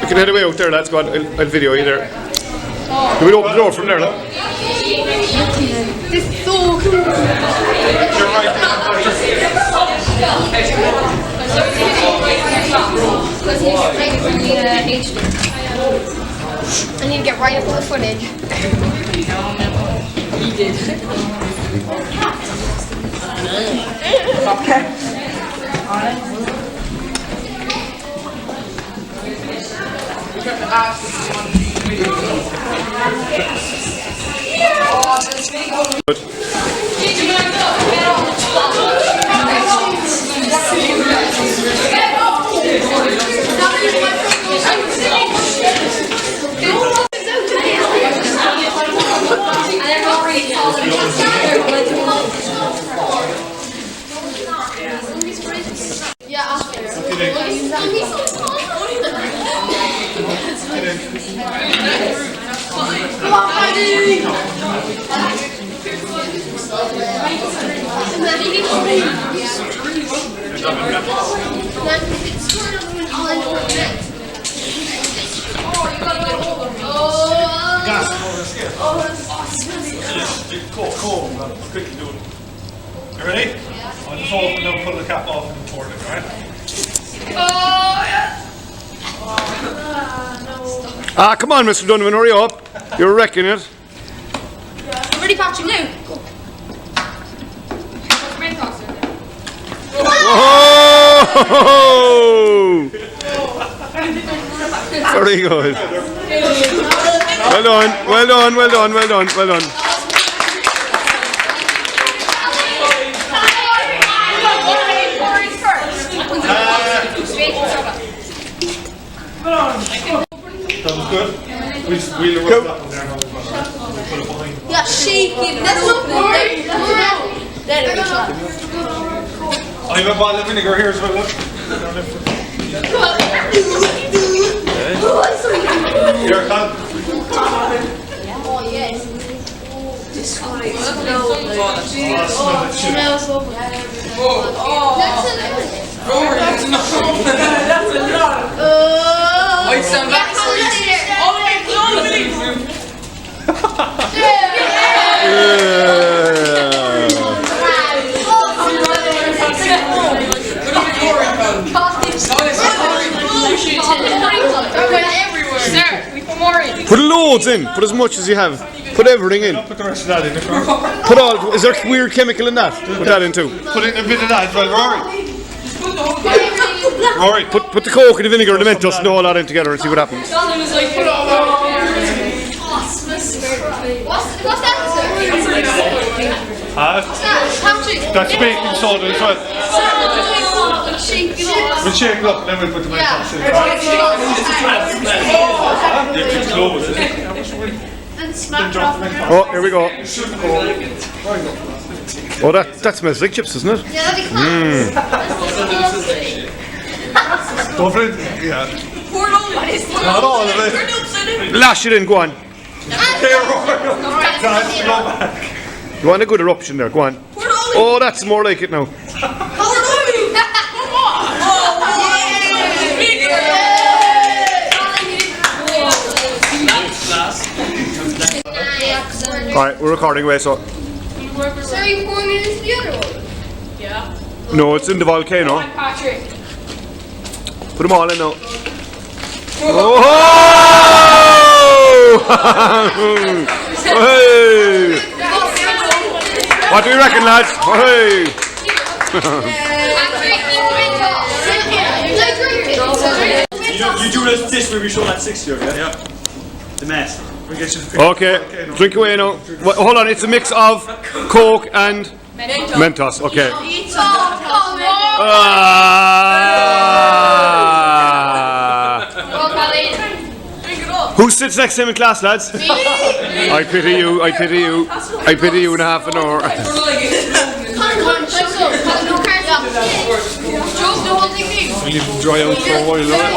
You can head away out there, lads. Go on, I'll video you there. Can we open the door from there, lad? This is so cool. I need to get right up on the footage. He did. Okay. Good. Cool. Quickly do it. You ready? I'll just open and pull the cap off and pour it, alright? Ah, come on, Mr. Donovan, hurry up. You're wrecking it. I'm ready, Patrick, now. Oh! Very good. Well done. That was good. We'll work that one there now. We'll put it behind. Yeah, shake it. That's not there we go. I have a bottle of vinegar here as well, look. Here, Cal. Oh, yes. This one is smells so bad. That's a lot. Wait, some back. Put loads in. Put as much as you have. Put everything in. Put the rest of that in. Put all. Is there weird chemical in that? Put that in too. Put in a bit of that as well, Rory. Put the coke and the vinegar and the Mentos and all that in together and see what happens. What's that? That's baking soda as well. We'll shake it up and then we'll put the Mentos in. It's close, isn't it? Oh, here we go. Oh, that smells like chips, doesn't it? Yeah, that'd be cool. Don't forget, yeah. Not all of it. Lash it in, go on. You want a good eruption there, go on. Oh, that's more like it now. Alright, we're recording away, so. So are you pouring it into the other one? Yeah. No, it's in the volcano. Patrick. Put them all in now. Oh! Hey! What do you reckon, lads? Hey! You do this where we show that 60 of yeah? The mess. Okay, drink away now. Hold on, it's a mix of Coke and Mentos. Okay. Who sits next to him in class, lads? I pity you in half an hour. Dry out for a while.